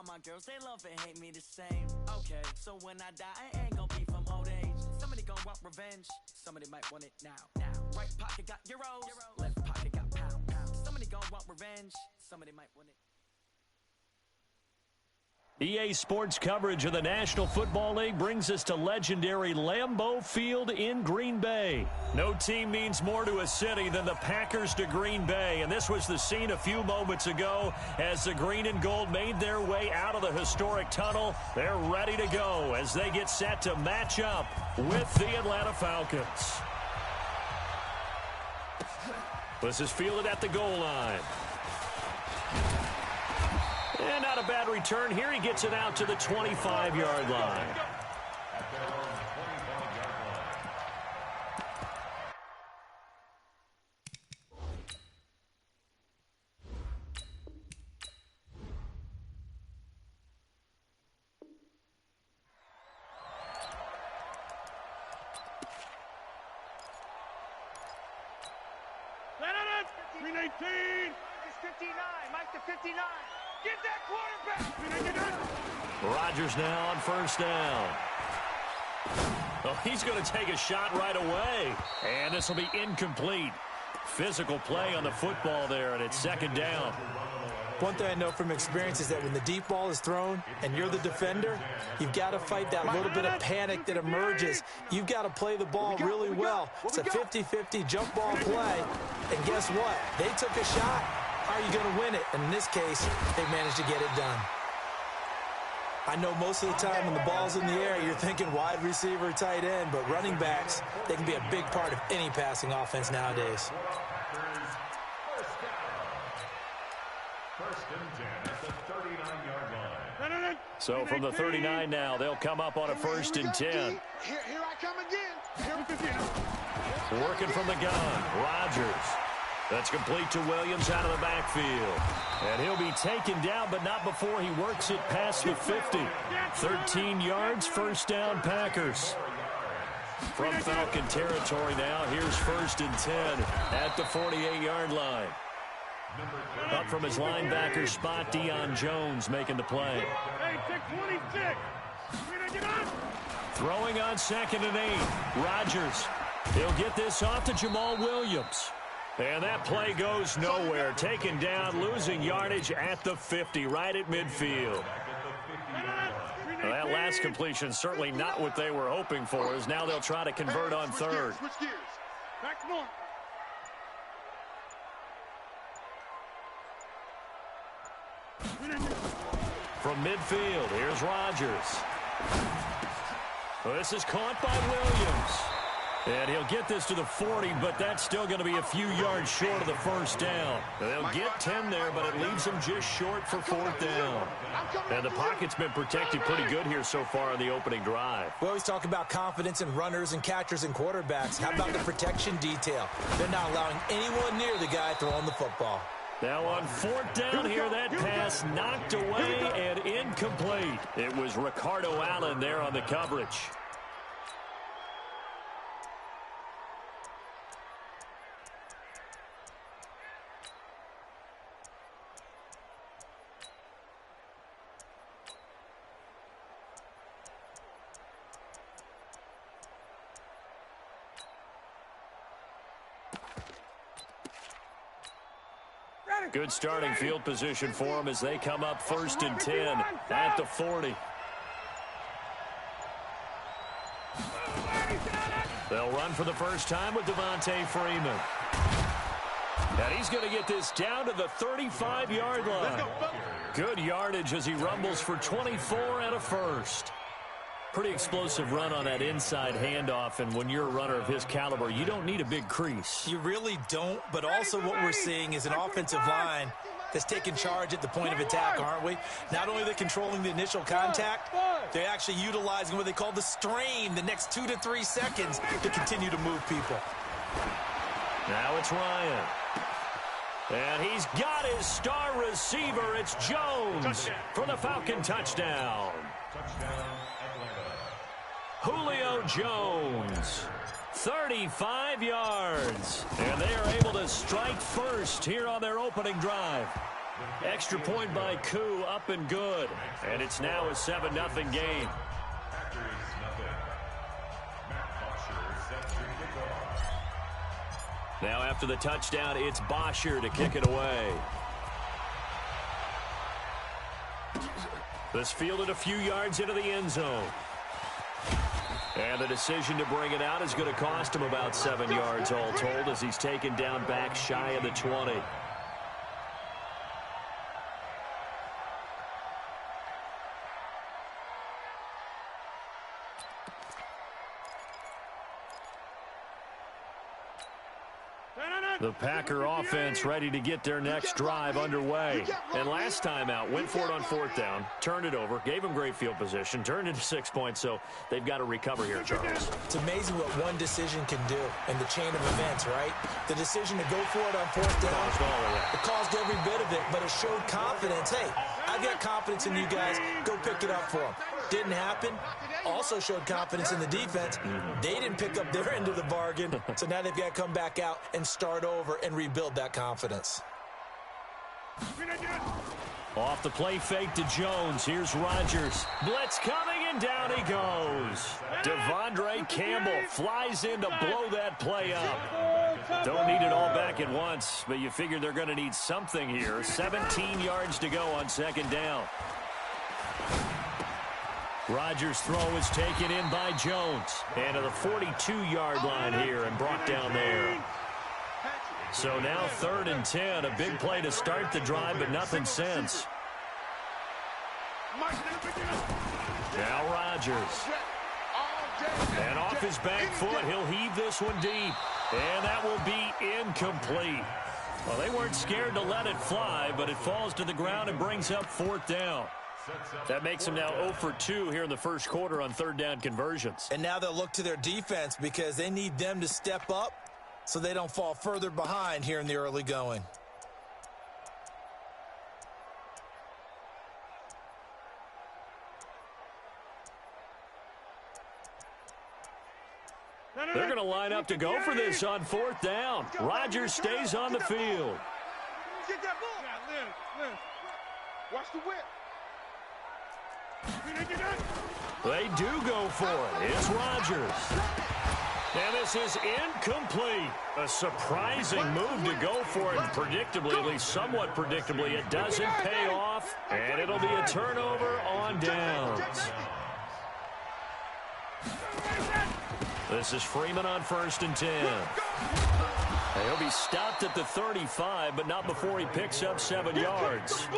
my girls, they love and hate me the same. Okay, so when I die, I ain't gonna be from old age. Somebody gonna want revenge, somebody might want it now. Right pocket got euros, left pocket got pound. Somebody gonna want revenge, somebody might want it. EA Sports coverage of the National Football League brings us to legendary Lambeau Field in Green Bay. No team means more to a city than the Packers to Green Bay, and this was the scene a few moments ago as the green and gold made their way out of the historic tunnel. They're ready to go as they get set to match up with the Atlanta Falcons. This is fielded at the goal line. And not a bad return here. He gets it out to the 25-yard line. Green 18. It's 59. Mike to 59. Get that quarterback! Rodgers now on first down. Oh, he's going to take a shot right away. And this will be incomplete. Physical play on the football there, and it's second down. One thing I know from experience is that when the deep ball is thrown and you're the defender, you've got to fight that little bit of panic that emerges. You've got to play the ball really well. It's a 50-50 jump ball play. And guess what? They took a shot. How are you going to win it? And in this case, they managed to get it done. I know most of the time when the ball's in the air, you're thinking wide receiver, tight end, but running backs, they can be a big part of any passing offense nowadays. First and 10 at the 39-yard line. So from the 39 now, they'll come up on a first and 10. Here I come again. Working from the gun, Rodgers. That's complete to Williams out of the backfield. And he'll be taken down, but not before he works it past the 50. 13 yards, first down, Packers. From Falcon territory now, here's first and 10 at the 48-yard line. Up from his linebacker spot, Deion Jones making the play. Throwing on second and 8. Rodgers. He'll get this off to Jamal Williams. And that play goes nowhere. Taken down, losing yardage at the 50, right at midfield. Well, that last completion certainly not what they were hoping for, as now they'll try to convert on third. From midfield, here's Rodgers. Well, this is caught by Williams. And he'll get this to the 40, but that's still going to be a few yards short of the first down. They'll get 10 there, but it leaves them just short for fourth down. And the pocket's been protected pretty good here so far on the opening drive. We always talk about confidence in runners and catchers and quarterbacks. How about the protection detail? They're not allowing anyone near the guy throwing the football. Now on fourth down here, that pass knocked away and incomplete. It was Ricardo Allen there on the coverage. Good starting field position for them as they come up first and 10 at the 40. They'll run for the first time with Devontae Freeman. And he's going to get this down to the 35-yard line. Good yardage as he rumbles for 24 and a first. Pretty explosive run on that inside handoff, and when you're a runner of his caliber, you don't need a big crease. You really don't, but also what we're seeing is an offensive line that's taking charge at the point of attack, aren't we? Not only are they controlling the initial contact, they're actually utilizing what they call the strain the next 2 to 3 seconds to continue to move people. Now it's Ryan. And he's got his star receiver. It's Jones for the Falcon touchdown. Julio Jones, 35 yards. And they are able to strike first here on their opening drive. Extra point by Koo, up and good. And it's now a 7-0 game. Now after the touchdown, it's Bosher to kick it away. This fielded a few yards into the end zone. And the decision to bring it out is going to cost him about 7 yards all told as he's taken down back shy of the 20. The Packer offense ready to get their next drive underway. And last time out, went for it on 4th down, turned it over, gave them great field position, turned it to 6 points, so they've got to recover here, Charles. It's amazing what one decision can do in the chain of events, right? The decision to go for it on 4th down, it caused every bit of it, but it showed confidence. Hey, I've got confidence in you guys. Go pick it up for them. Didn't happen. Also showed confidence in the defense. They didn't pick up their end of the bargain, so now they've got to come back out and start over and rebuild that confidence. Off the play fake to Jones. Here's Rodgers. Blitz coming, and down he goes. Devondre Campbell flies in to blow that play up. Don't need it all back at once, but you figure they're going to need something here. 17 yards to go on 2nd down. Rodgers' throw is taken in by Jones. And to the 42-yard line here and brought down there. So now 3rd and 10. A big play to start the drive, but nothing since. Now Rodgers. And off his back foot, he'll heave this one deep. And that will be incomplete. Well, they weren't scared to let it fly, but it falls to the ground and brings up 4th down. That makes them now 0 for 2 here in the first quarter on 3rd down conversions. And now they'll look to their defense because they need them to step up so they don't fall further behind here in the early going. They're going to line up to go for this on 4th down. Rodgers stays on the field. Get that ball. Lynn. Watch the whip. They do go for it. It's Rodgers. And this is incomplete. A surprising move to go for it. Predictably, at least somewhat predictably, it doesn't pay off. And it'll be a turnover on downs. This is Freeman on 1st and 10. He'll be stopped at the 35, but not before he picks up 7 yards.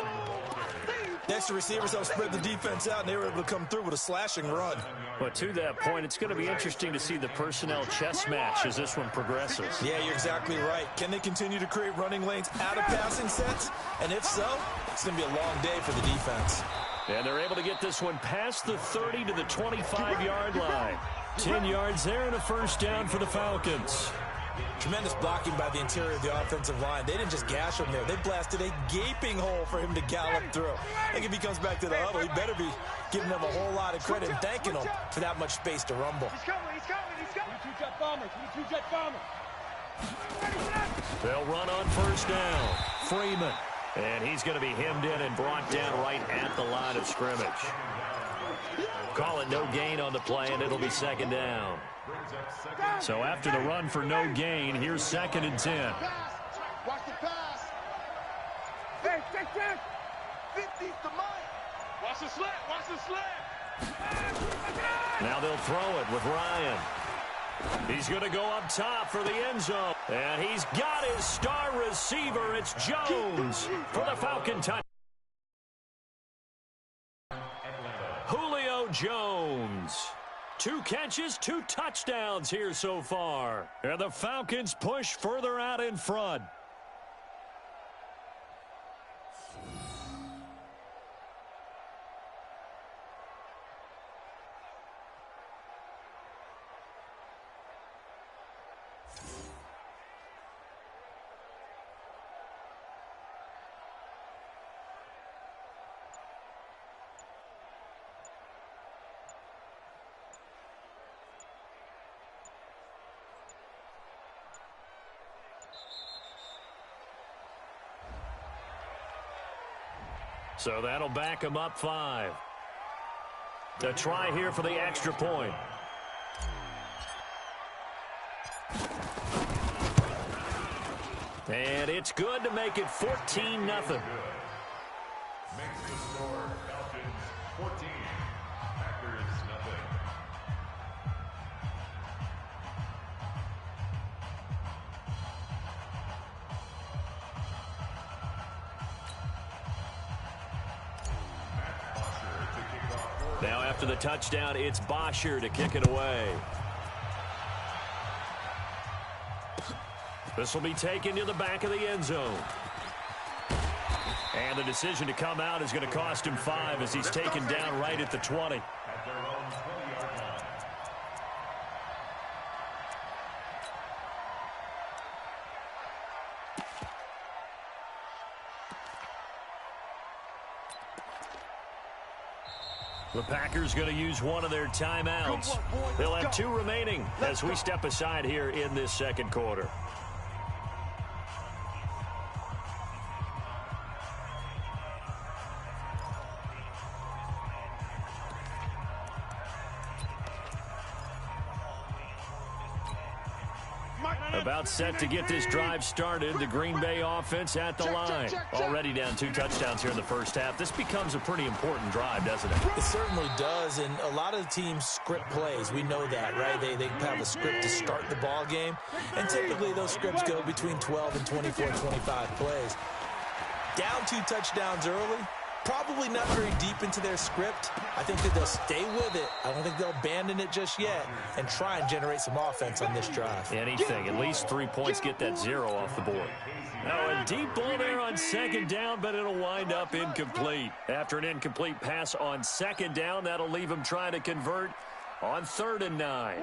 Next, the receivers help spread the defense out, and they were able to come through with a slashing run. But to that point, it's going to be interesting to see the personnel chess match as this one progresses. Yeah, you're exactly right. Can they continue to create running lanes out of passing sets? And if so, it's going to be a long day for the defense. And they're able to get this one past the 30 to the 25-yard line. 10 yards there and a 1st down for the Falcons. Tremendous blocking by the interior of the offensive line. They didn't just gash him there. They blasted a gaping hole for him to gallop through. I think if he comes back to the huddle, he better be giving them a whole lot of credit and thanking them for that much space to rumble. He's coming. 22-jet bomber. 22-jet bomber. They'll run on 1st down. Freeman. And he's going to be hemmed in and brought down right at the line of scrimmage. Call it no gain on the play, and it'll be 2nd down. So after the run for no gain, here's 2nd and 10. Watch the pass. Hey, take that. 50's the mine. Watch the slant. Now they'll throw it with Ryan. He's going to go up top for the end zone. And he's got his star receiver. It's Jones for the Falcon touchdown. Julio Jones. 2 catches, 2 touchdowns here so far. And the Falcons push further out in front. So that'll back him up 5. To try here for the extra point. And it's good to make it 14-0. Makes the score Falcons 14, Packers 0. Now after the touchdown, it's Bosher to kick it away. This will be taken to the back of the end zone. And the decision to come out is going to cost him 5 as he's taken down right at the 20. At their own 20-yard line. The Packers going to use one of their timeouts. They'll have 2 remaining as we step aside here in this second quarter. About set to get this drive started. The Green Bay offense at the line. Already down 2 touchdowns here in the first half. This becomes a pretty important drive, doesn't it? It certainly does, and a lot of the teams script plays. We know that, right? They have a script to start the ball game, and typically those scripts go between 12 and 24, 25 plays. Down 2 touchdowns early, probably not very deep into their script. I think that they'll stay with it. I don't think they'll abandon it just yet and try and generate some offense on this drive. Anything. At least 3 points, get that 0 off the board. Now a deep ball there on second down, but it'll wind up incomplete. After an incomplete pass on second down, that'll leave him trying to convert on 3rd and 9.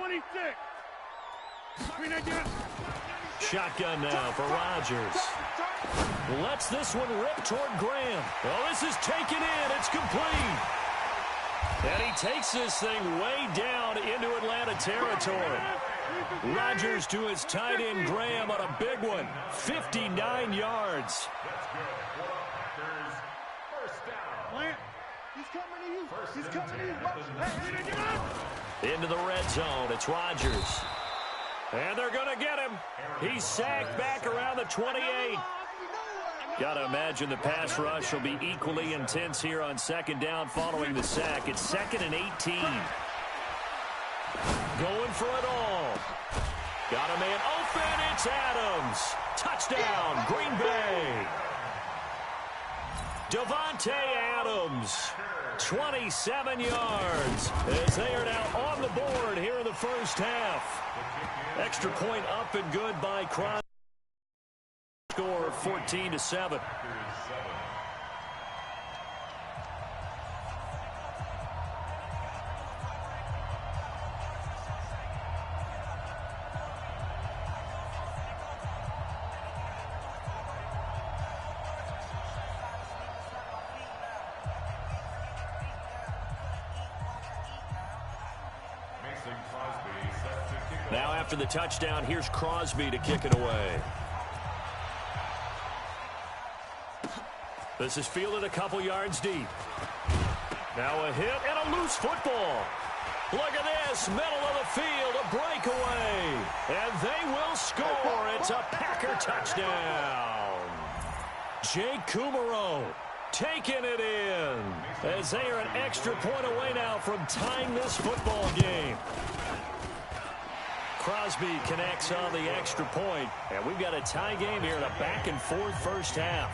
26. Shotgun now for Rodgers. Lets this one rip toward Graham. Well, this is taken in. It's complete. And he takes this thing way down into Atlanta territory. Rodgers to his tight end Graham on a big one. 59 yards. First down. He's coming to you. He's coming to you. Into the red zone. It's Rodgers. And they're going to get him. He's sacked back around the 28. Got to imagine the pass rush will be equally intense here on second down following the sack. It's 2nd and 18. Going for it all. Got a man open. It's Adams. Touchdown, Green Bay. Davante Adams, 27 yards, as they are now on the board here in the first half. Extra point up and good by Crosby. Score 14-7. Now after the touchdown, here's Crosby to kick it away. This is fielded a couple yards deep. Now a hit and a loose football. Look at this, middle of the field, a breakaway. And they will score. It's a Packer touchdown. Jake Kumaro taking it in as they are an extra point away now from tying this football game. Crosby connects on the extra point, and we've got a tie game here in a back-and-forth first half.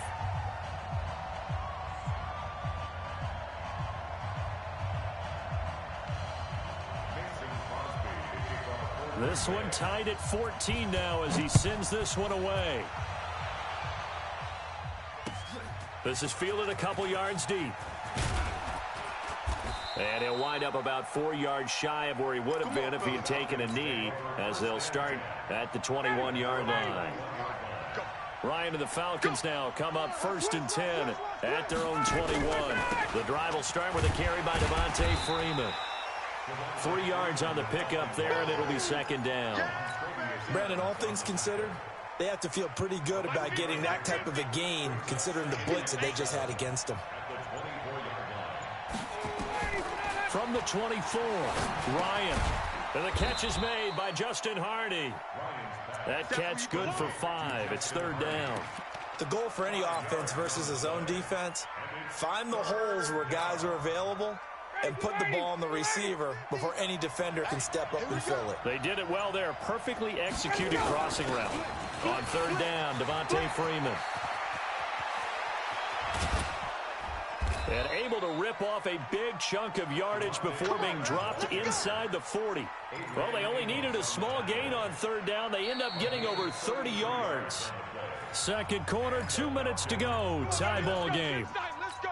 This one tied at 14 now as he sends this one away. This is fielded a couple yards deep. And he'll wind up about 4 yards shy of where he would have been if he had taken a knee, as they'll start at the 21-yard line. Ryan and the Falcons now come up 1st and 10 at their own 21. The drive will start with a carry by Devontae Freeman. 3 yards on the pickup there, and it'll be second down. Brandon, all things considered, they have to feel pretty good about getting that type of a gain, considering the blitz that they just had against them. from the 24. Ryan. And the catch is made by Justin Hardy. That catch good for 5. It's 3rd down. The goal for any offense versus a zone defense, find the holes where guys are available and put the ball on the receiver before any defender can step up and fill it. They did it well there. Perfectly executed crossing route. On 3rd down, Devontae Freeman. And able to rip off a big chunk of yardage before being dropped inside the 40. Well, they only needed a small gain on 3rd down. They end up getting over 30 yards. Second quarter, 2 minutes to go. Tie ball game. Let's go.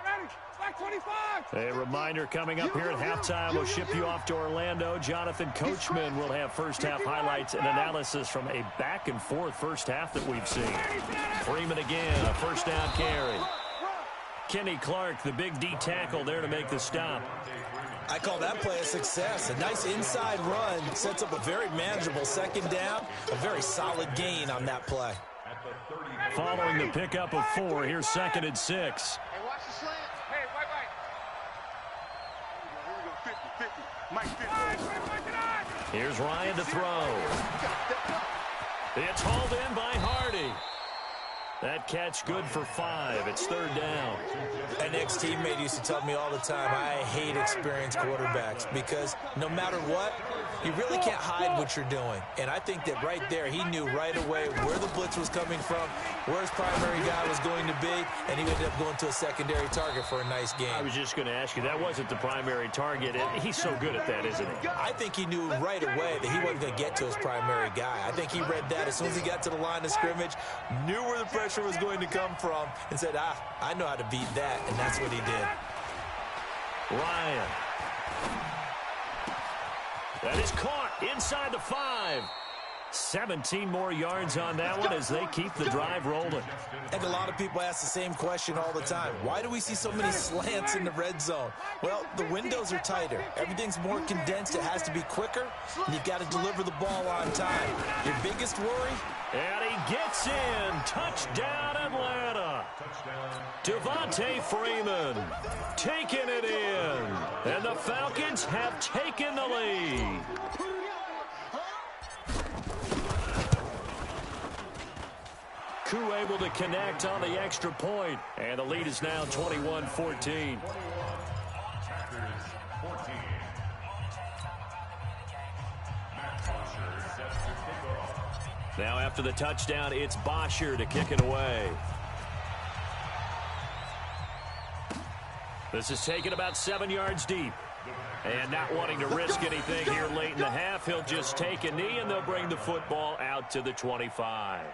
Ready? Back 25. A reminder coming up here at halftime. We'll ship you off to Orlando. Jonathan Coachman will have first half highlights and analysis from a back and forth first half that we've seen. Freeman again, a first down carry. Kenny Clark, the big D tackle there to make the stop. I call that play a success. A nice inside run sets up a very manageable 2nd down. A very solid gain on that play. Following the pickup of 4, here's 2nd and 6. Hey, watch the slant. Hey, right. Here we go, 50. Mike 50. Here's Ryan to throw. It's hauled in by Hardy. That catch good for 5. It's 3rd down. An ex-teammate used to tell me all the time, I hate experienced quarterbacks because no matter what, you really can't hide what you're doing. And I think that right there, he knew right away where the blitz was coming from, where his primary guy was going to be, and he ended up going to a secondary target for a nice game. I was just going to ask you, that wasn't the primary target. He's so good at that, isn't he? I think he knew right away that he wasn't going to get to his primary guy. I think he read that as soon as he got to the line of scrimmage, knew where the pressure was going to come from, and said, I know how to beat that, and that's what he did. Ryan. That is caught inside the 5. 17 more yards on that one as they keep the drive rolling. And a lot of people ask the same question all the time. Why do we see so many slants in the red zone? Well, the windows are tighter. Everything's more condensed. It has to be quicker, and you've got to deliver the ball on time. Your biggest worry? And he gets in. Touchdown, Atlanta. Devontae Freeman taking it in. And the Falcons have taken the lead. Koo able to connect on the extra point. And the lead is now 21-14. Now after the touchdown, it's Bosher to kick it away. This is taken about 7 yards deep. And not wanting to risk anything here late in the half, he'll just take a knee and they'll bring the football out to the 25.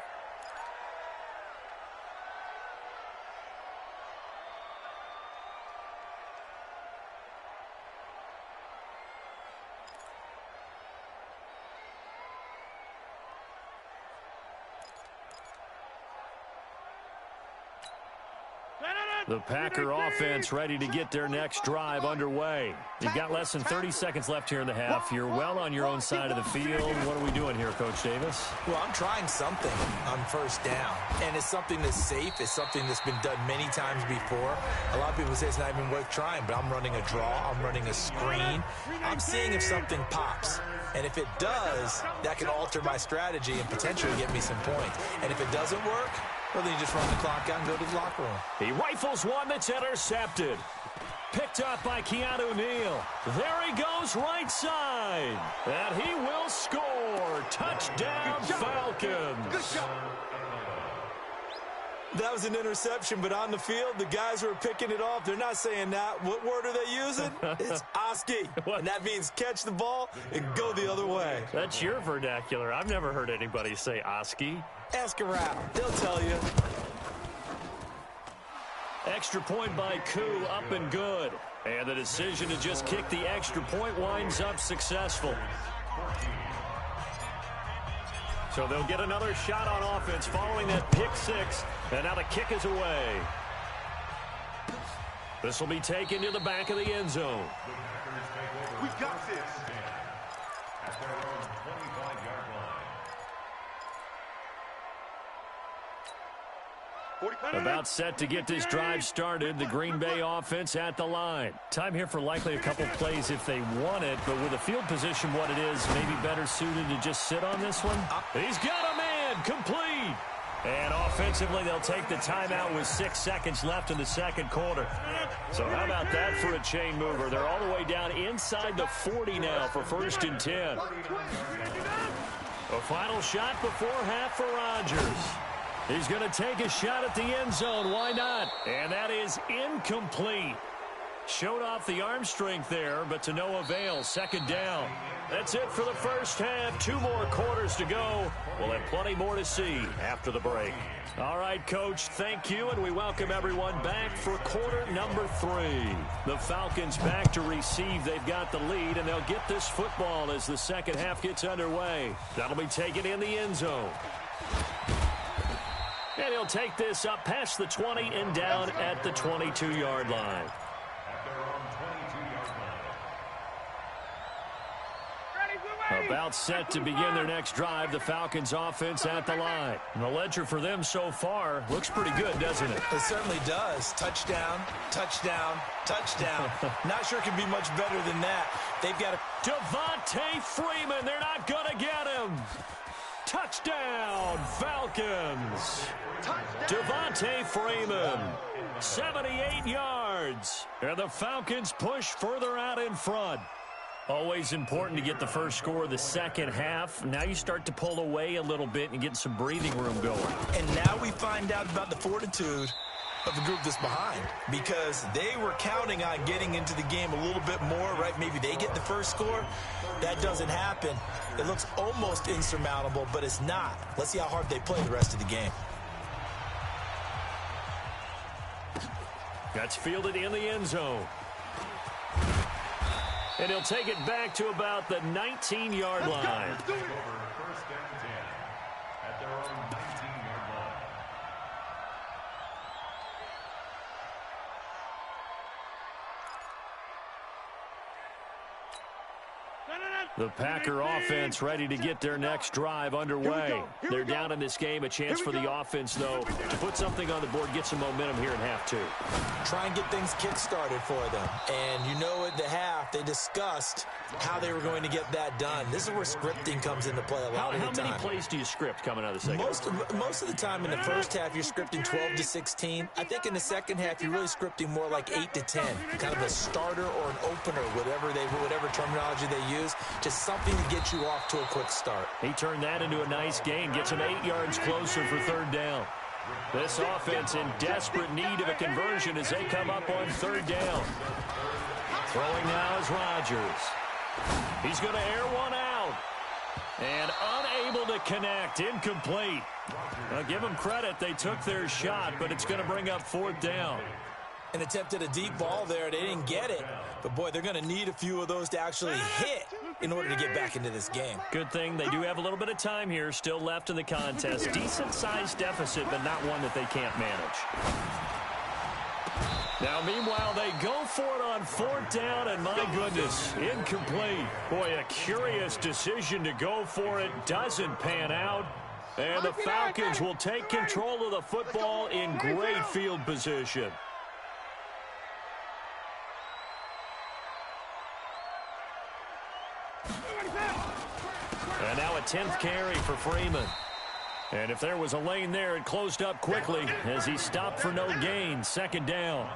The Packer offense ready to get their next drive underway. You've got less than 30 seconds left here in the half. You're well on your own side of the field. What are we doing here, Coach Davis? Well, I'm trying something on 1st down. And it's something that's safe. It's something that's been done many times before. A lot of people say it's not even worth trying, but I'm running a draw. I'm running a screen. I'm seeing if something pops. And if it does, that can alter my strategy and potentially get me some points. And if it doesn't work, well, then you just run the clock out and go to the locker room. He rifles one that's intercepted. Picked up by Keanu Neal. There he goes right side. And he will score. Touchdown, Falcons. Good shot. That was an interception, but on the field, the guys who are picking it off, they're not saying that. What word are they using? It's Oski. And that means catch the ball and go the other way. That's your vernacular. I've never heard anybody say Oski. Ask around. They'll tell you. Extra point by Koo, up and good. And the decision to just kick the extra point winds up successful. So they'll get another shot on offense following that pick 6. And now the kick is away. This will be taken to the back of the end zone. We got this. At their own 25-yard line. About set to get this drive started, the Green Bay offense at the line. Time here for likely a couple plays if they want it, but with the field position what it is, maybe better suited to just sit on this one. He's got a man, complete. And offensively, they'll take the timeout with 6 seconds left in the second quarter. So how about that for a chain mover? They're all the way down inside the 40 now for 1st and 10. A final shot before half for Rodgers. He's going to take a shot at the end zone. Why not? And that is incomplete. Showed off the arm strength there, but to no avail. 2nd down. That's it for the first half. 2 more quarters to go. We'll have plenty more to see after the break. All right, Coach, thank you, and we welcome everyone back for quarter number 3. The Falcons back to receive. They've got the lead, and they'll get this football as the second half gets underway. That'll be taken in the end zone. And he'll take this up past the 20 and down at the 22-yard line. About set to begin their next drive, the Falcons offense at the line. And the ledger for them so far looks pretty good, doesn't it? It certainly does. Touchdown, touchdown, touchdown. Not sure it can be much better than that. They've got a Devontae Freeman. They're not going to get him. Touchdown, Falcons. Devontae Freeman, 78 yards. And the Falcons push further out in front. Always important to get the first score of the second half. Now you start to pull away a little bit and get some breathing room going. And now we find out about the fortitude of the group that's behind, because they were counting on getting into the game a little bit more, right? Maybe they get the first score. That doesn't happen. It looks almost insurmountable, but it's not. Let's see how hard they play the rest of the game. That's fielded in the end zone. And he'll take it back to about the 19-yard line. First down 10 at their own 19-yard line. The Packer offense ready to get their next drive underway. They're down in this game. A chance for the offense, though, to put something on the board, get some momentum here in half 2. Try and get things kick-started for them. And you know at the half, they discussed how they were going to get that done. This is where scripting comes into play a lot of the time. How many plays do you script coming out of the second half? Most of the time in the first half, you're scripting 12 to 16. I think in the second half, you're really scripting more like 8 to 10. Kind of a starter or an opener, whatever terminology they use. Just something to get you off to a quick start. He turned that into a nice gain. Gets him 8 yards closer for 3rd down. This offense in desperate need of a conversion as they come up on 3rd down. Throwing now is Rodgers. He's going to air one out. And unable to connect. Incomplete. Now give them credit. They took their shot, but it's going to bring up 4th down. And attempted a deep ball there. They didn't get it. But, boy, they're going to need a few of those to actually hit in order to get back into this game. Good thing they do have a little bit of time here still left in the contest. Decent-sized deficit, but not one that they can't manage. Now, meanwhile, they go for it on 4th down, and my goodness, incomplete. Boy, a curious decision to go for it. Doesn't pan out. And the Falcons will take control of the football in great field position. And now a 10th carry for Freeman. And if there was a lane there, it closed up quickly as he stopped for no gain. 2nd down.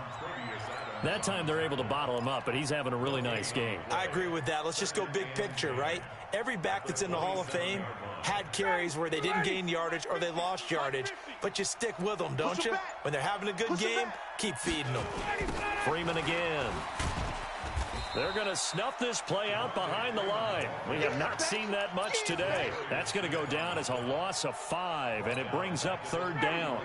That time they're able to bottle him up, but he's having a really nice game. I agree with that. Let's just go big picture, right? Every back that's in the Hall of Fame had carries where they didn't gain yardage or they lost yardage, but you stick with them, don't you? When they're having a good game, keep feeding them. Freeman again. They're going to snuff this play out behind the line. We have not seen that much today. That's going to go down as a loss of 5, and it brings up 3rd down.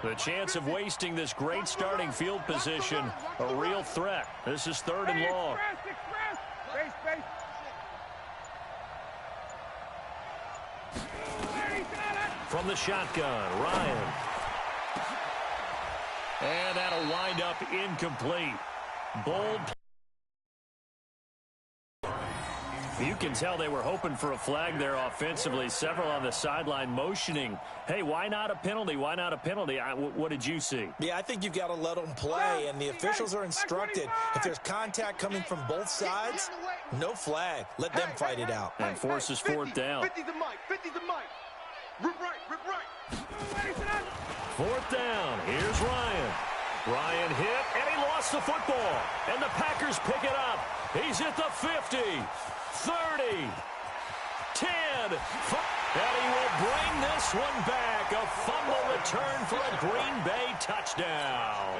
The chance of wasting this great starting field position, a real threat. This is 3rd and long. From the shotgun, Ryan. And that'll wind up incomplete. Bold. You can tell they were hoping for a flag there offensively. Several on the sideline motioning, hey, why not a penalty? Why not a penalty? What did you see? Yeah, I think you've got to let them play, and the officials are instructed. If there's contact coming from both sides, no flag. Let them fight it out. And forces fourth down. 50's the mic. 50's the mic. Rip right. Rip right. Fourth down. Here's Ryan. Ryan hit, and he lost the football. And the Packers pick it up. He's at the 50, 30, 10. And he will bring this one back. A fumble return for a Green Bay touchdown.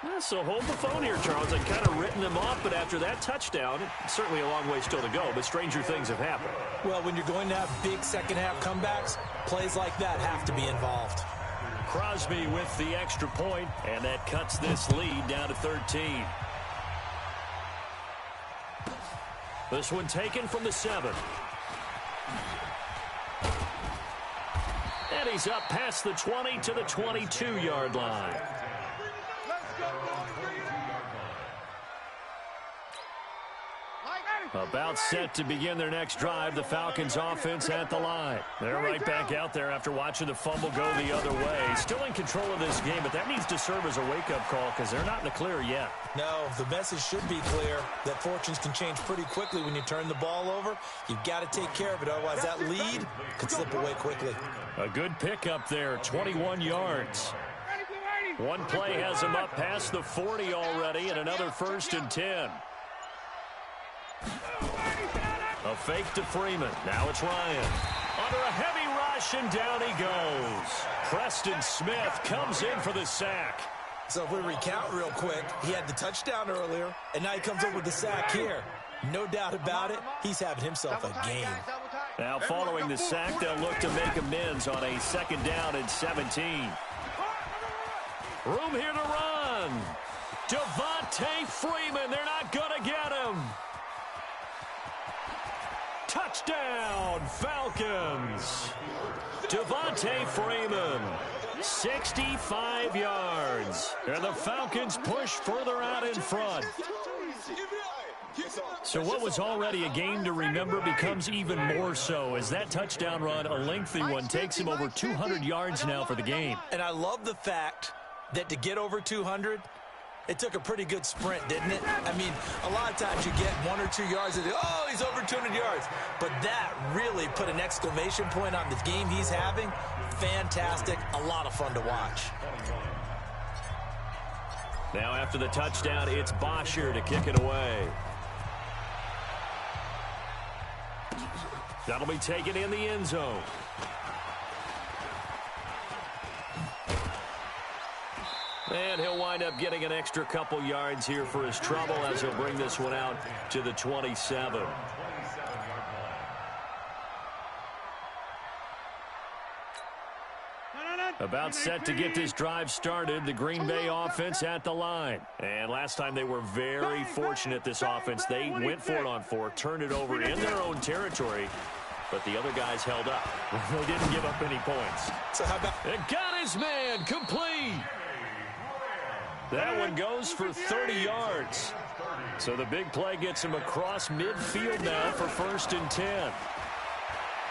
Yeah, so hold the phone here, Charles. I've kind of written them off, but after that touchdown, certainly a long way still to go, but stranger things have happened. Well, when you're going to have big second-half comebacks, plays like that have to be involved. Crosby with the extra point, and that cuts this lead down to 13. This one taken from the 7. And he's up past the 20 to the 22-yard line. About set to begin their next drive, the Falcons offense at the line. They're right back out there after watching the fumble go the other way. Still in control of this game, but that needs to serve as a wake-up call because they're not in the clear yet. No, the message should be clear that fortunes can change pretty quickly when you turn the ball over. You've got to take care of it, otherwise that lead could slip away quickly. A good pickup there, 21 yards. One play has him up past the 40 already, and another 1st and 10. A fake to Freeman. Now it's Ryan. Under a heavy rush, and down he goes. Preston Smith comes in for the sack. So if we recount real quick, he had the touchdown earlier, and now he comes up with the sack here. No doubt about it, he's having himself a game. Now following the sack, they'll look to make amends on a 2nd down and 17. Room here to run. Devontae Freeman, they're not going to get him. Touchdown, Falcons. Devontae Freeman, 65 yards. And the Falcons push further out in front. So what was already a game to remember becomes even more so as that touchdown run, a lengthy one, takes him over 200 yards now for the game. And I love the fact that to get over 200, it took a pretty good sprint, didn't it? I mean, a lot of times you get 1 or 2 yards and oh, he's over 200 yards. But that really put an exclamation point on the game he's having. Fantastic. A lot of fun to watch. Now after the touchdown, it's Bosher to kick it away. That'll be taken in the end zone. And he'll wind up getting an extra couple yards here for his trouble as he'll bring this one out to the 27. About set to get this drive started, the Green Bay offense at the line. And last time they were very fortunate, this offense. They went for it on 4, turned it over in their own territory, but the other guys held up. They didn't give up any points. So how about... It got his man complete. That one goes for 30 yards. So the big play gets him across midfield now for 1st and 10.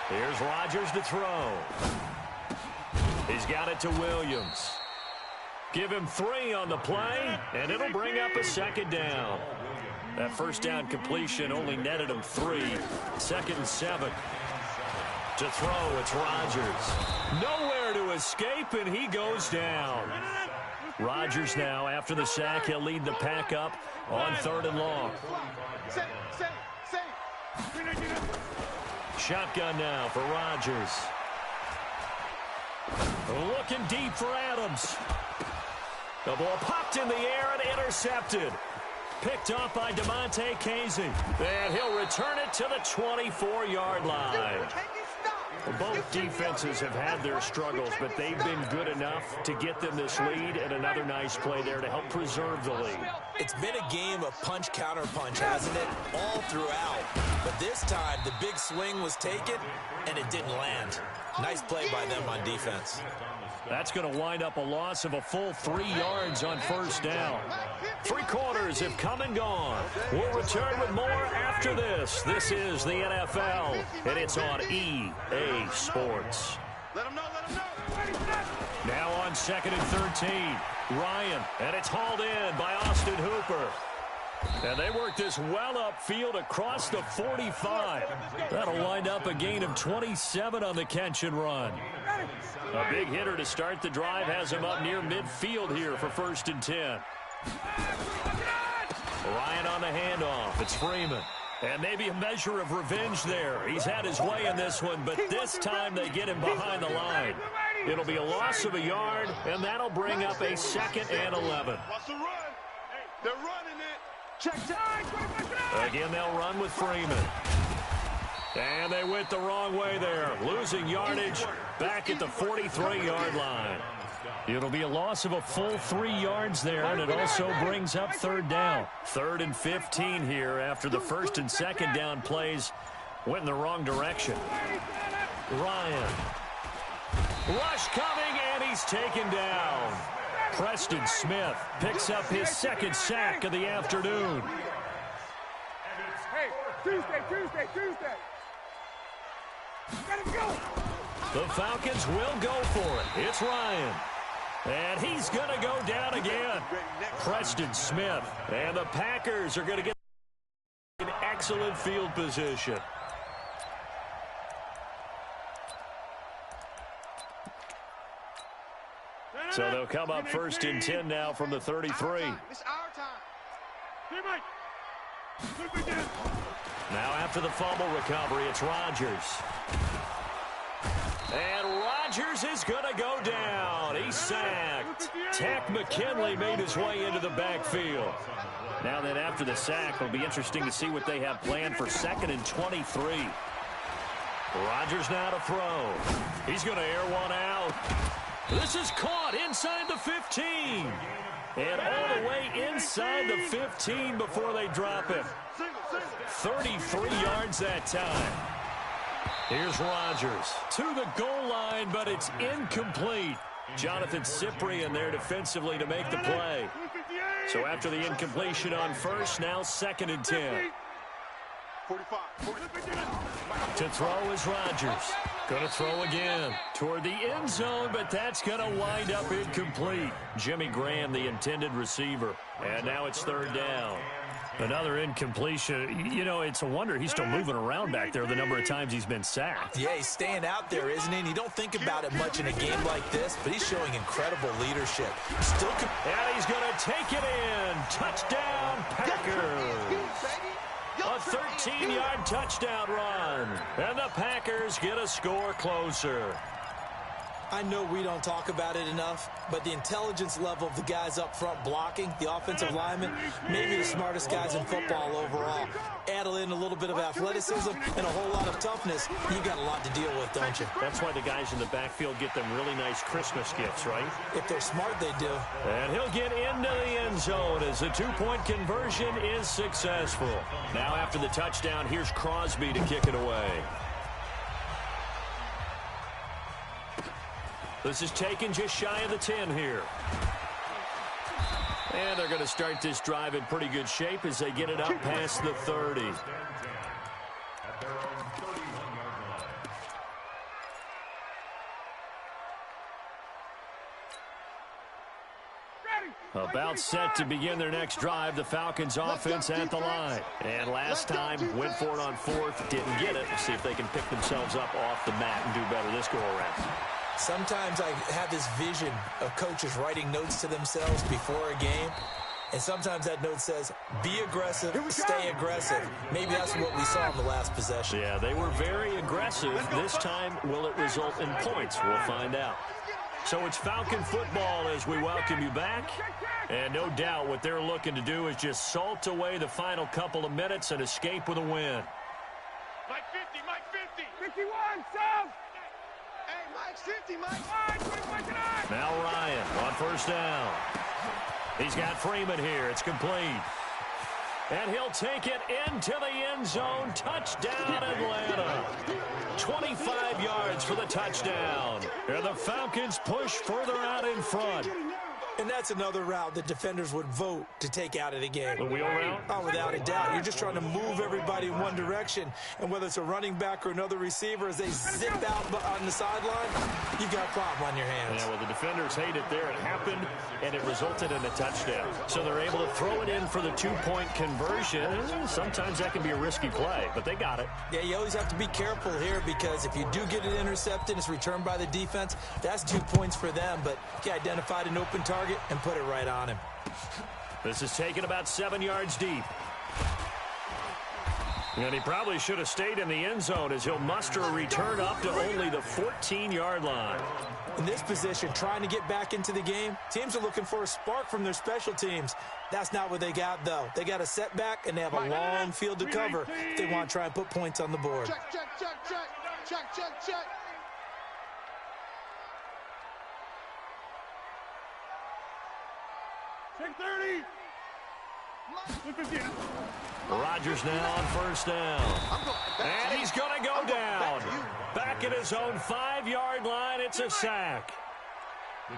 Here's Rodgers to throw. He's got it to Williams. Give him 3 on the play, and it'll bring up a 2nd down. That 1st down completion only netted him 3. 2nd and 7. To throw, it's Rodgers. Nowhere to escape, and he goes down. Rodgers now, after the sack, he'll lead the pack up on 3rd and long. Shotgun now for Rodgers. Looking deep for Adams. The ball popped in the air and intercepted. Picked off by DeMonte Casey. And he'll return it to the 24-yard line. Both defenses have had their struggles, but they've been good enough to get them this lead, and another nice play there to help preserve the lead. It's been a game of punch-counter-punch, hasn't it? All throughout. But this time, the big swing was taken, and it didn't land. Nice play by them on defense. That's going to wind up a loss of a full 3 yards on 1st down. Three quarters have come and gone. We'll return with more after this. This is the NFL, and it's on EA Sports. Let him know, let him know. Now on 2nd and 13, Ryan, and it's hauled in by Austin Hooper. And they work this well upfield across the 45. That'll wind up a gain of 27 on the catch and run. A big hitter to start the drive has him up near midfield here for 1st and 10. Ryan on the handoff. It's Freeman. And maybe a measure of revenge there. He's had his way in this one, but this time they get him behind the line. It'll be a loss of a yard, and that'll bring up a 2nd and 11. Watch the run. They're running it. Check time. Again, they'll run with Freeman. And they went the wrong way there, losing yardage back at the 43-yard line. It'll be a loss of a full 3 yards there, and it also brings up 3rd down. 3rd and 15 here after the 1st and 2nd down plays went in the wrong direction. Ryan. Rush coming, and he's taken down. Preston Smith picks up his 2nd sack of the afternoon. Hey, Tuesday. Let him go. The Falcons will go for it. It's Ryan. And he's going to go down again. Preston Smith. And the Packers are going to get in excellent field position. So they'll come up 1st and 10 now from the 33. It's our time. Now after the fumble recovery, it's Rodgers. And Rodgers is going to go down. He's sacked. Tack McKinley made his way into the backfield. Now then after the sack, it'll be interesting to see what they have planned for 2nd and 23. Rodgers now to throw. He's going to air one out. This is caught inside the 15. And all the way inside the 15 before they drop him. 33 yards that time. Here's Rodgers to the goal line, but it's incomplete. Jonathan Cyprien there defensively to make the play. So after the incompletion on 1st, now 2nd and 10. 45. To throw is Rodgers. Going to throw again toward the end zone, but that's going to wind up incomplete. Jimmy Graham, the intended receiver. And now it's 3rd down. Another incompletion. You know, it's a wonder he's still moving around back there the number of times he's been sacked. Yeah, he's staying out there, isn't he? And you don't think about it much in a game like this, but he's showing incredible leadership. And he's going to take it in. Touchdown, Packers. A 13-yard touchdown run. And the Packers get a score closer. I know we don't talk about it enough, but the intelligence level of the guys up front blocking, the offensive linemen, maybe the smartest guys in football overall. Add in a little bit of athleticism and a whole lot of toughness, you got a lot to deal with, don't you? That's why the guys in the backfield get them really nice Christmas gifts, right? If they're smart, they do. And he'll get into the end zone as the 2-point conversion is successful. Now after the touchdown, here's Crosby to kick it away. This is taken just shy of the 10 here. And they're going to start this drive in pretty good shape as they get it up past the 30. About set to begin their next drive, the Falcons offense at the line. And last time, went for it on 4th, didn't get it. We'll see if they can pick themselves up off the mat and do better this go-around. Sometimes I have this vision of coaches writing notes to themselves before a game, and sometimes that note says, be aggressive, stay aggressive. Maybe that's what we saw in the last possession. Yeah, they were very aggressive. This time, will it result in points? We'll find out. So it's Falcon football as we welcome you back. And no doubt what they're looking to do is just salt away the final couple of minutes and escape with a win. Mike 50, Mike 50. 51, South. Hey, Mike's 50, Mike. Now Ryan on 1st down. He's got Freeman here. It's complete. And he'll take it into the end zone. Touchdown, Atlanta. 25 yards for the touchdown. And the Falcons push further out in front. And that's another route that defenders would vote to take out of the game. The wheel route? Oh, without a doubt. You're just trying to move everybody in one direction. And whether it's a running back or another receiver, as they zip out on the sideline, you've got a problem on your hands. Yeah, well, the defenders hate it there. It happened, and it resulted in a touchdown. So they're able to throw it in for the two-point conversion. Sometimes that can be a risky play, but they got it. Yeah, you always have to be careful here because if you do get it intercepted, it's returned by the defense, that's 2 points for them. But he identified an open target and put it right on him. This is taken about 7 yards deep. And he probably should have stayed in the end zone as he'll muster a return up to only the 14-yard line. In this position, trying to get back into the game, teams are looking for a spark from their special teams. That's not what they got, though. They got a setback, and they have a long field to cover if they want to try and put points on the board. Check, check, check, check. Check, check, check. Check 30. Rodgers now on first down. And he's going to go down. Back at his own 5-yard line, it's a sack.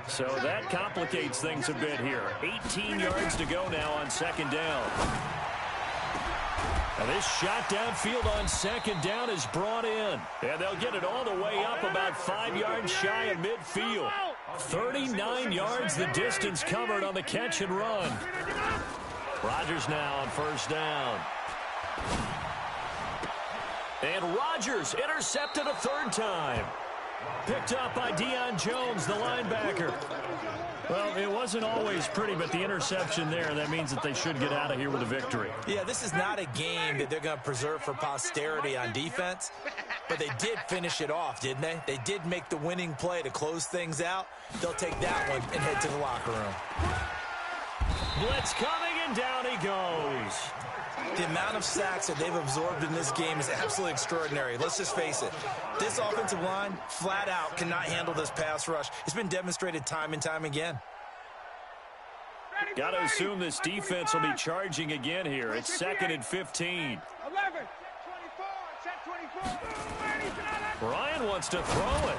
So that complicates things a bit here. 18 yards to go now on second down. And this shot downfield on second down is brought in. And they'll get it all the way up about 5 yards shy of midfield. 39 yards the distance covered on the catch and run. Rodgers now on first down. And Rodgers intercepted a third time. Picked up by Deion Jones, the linebacker. Well, it wasn't always pretty, but the interception there, that means that they should get out of here with a victory. Yeah, this is not a game that they're going to preserve for posterity on defense, but they did finish it off, didn't they? They did make the winning play to close things out. They'll take that one and head to the locker room. Blitz coming, and down he goes. The amount of sacks that they've absorbed in this game is absolutely extraordinary. Let's just face it. This offensive line, flat out, cannot handle this pass rush. It's been demonstrated time and time again. Got to assume this defense will be charging again here. It's second and 15. 11. Check 24. Check 24. Ryan wants to throw it.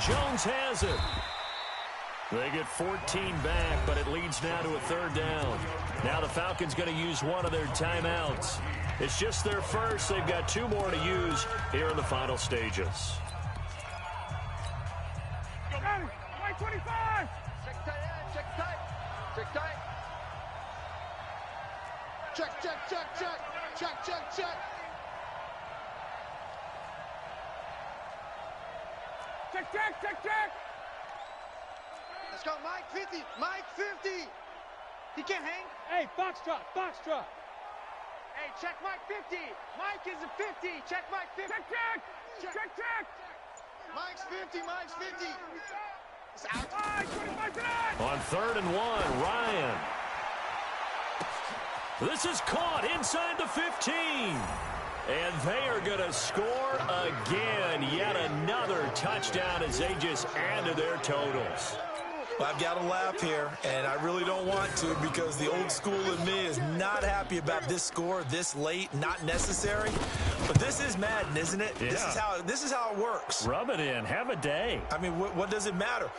Jones has it. They get 14 back, but it leads now to a third down. Now the Falcons going to use one of their timeouts. It's just their first. They've got 2 more to use here in the final stages. White 25. Check tight end, check tight. Check tight. Check, check, check, check. Check, check, check. Check, check, check, check. Let's go, Mike 50. Mike 50. He can't hang. Hey, box drop, box drop. Hey, check Mike 50. Mike is a 50. Check Mike 50. Check, check. Check, check. Mike's 50. Mike's 50. It's out. Right, 25 tonight. On 3rd and 1, Ryan. This is caught inside the 15. And they are going to score again. Yet another touchdown as they just add to their totals. I've got to laugh here, and I really don't want to because the old school in me is not happy about this score this late, not necessary. But this is Madden, isn't it? Yeah. This is how it works. Rub it in. Have a day. I mean, what does it matter?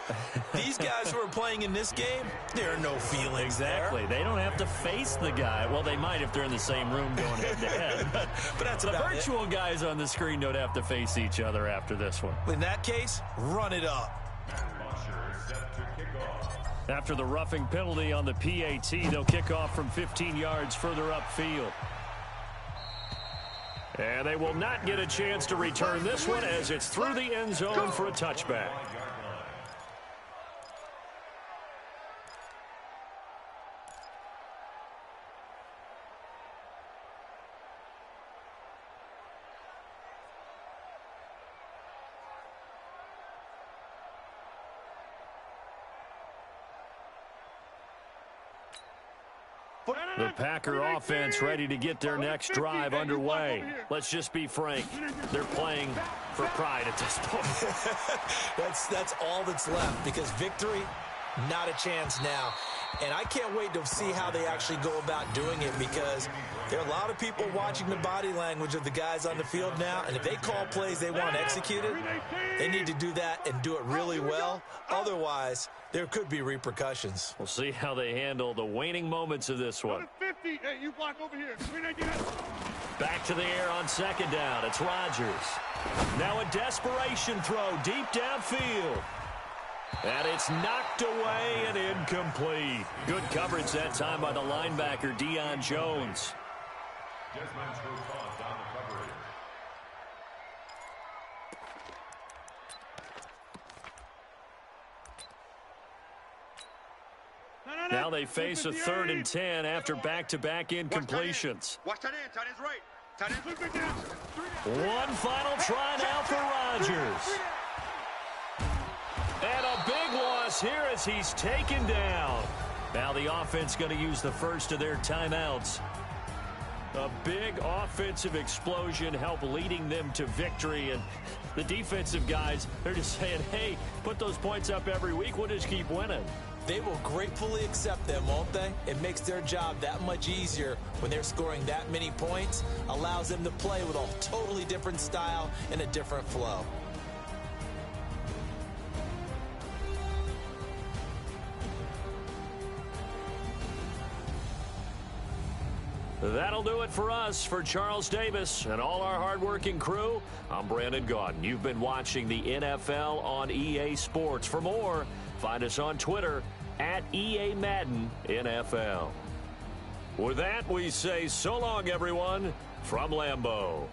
These guys who are playing in this game, there are no feelings Exactly. there. They don't have to face the guy. Well, they might if they're in the same room going head-to-head. But that's The about virtual guys on the screen don't have to face each other after this one. it. In that case, run it up. After the roughing penalty on the PAT, they'll kick off from 15 yards further upfield. And they will not get a chance to return this one as it's through the end zone for a touchback. The Packer offense ready to get their next drive underway. Let's just be frank. They're playing for pride at this point. That's all that's left because victory, not a chance now. And I can't wait to see how they actually go about doing it, because there are a lot of people watching the body language of the guys on the field now, and if they call plays they want executed, they need to do that and do it really well. Otherwise, there could be repercussions. We'll see how they handle the waning moments of this one. 50. Hey, you block over here. Back to the air on second down. It's Rodgers. Now a desperation throw deep downfield. And it's knocked away and incomplete. Good coverage that time by the linebacker, Deion Jones. Desmond Trufant down the coverage. Now they face a 3rd and 10 after back-to-back incompletions. Watch tight end. Tight end's right. Tight end's One final try now for Rodgers. And a big loss here as he's taken down. Now the offense going to use the first of their timeouts. A big offensive explosion helped leading them to victory. And the defensive guys, they're just saying, hey, put those points up every week. We'll just keep winning. They will gratefully accept them, won't they? It makes their job that much easier when they're scoring that many points. Allows them to play with a totally different style and a different flow. That'll do it for us. For Charles Davis and all our hardworking crew, I'm Brandon Gaudin. You've been watching the NFL on EA Sports. For more, find us on Twitter at EA Madden NFL. With that, we say so long, everyone, from Lambeau.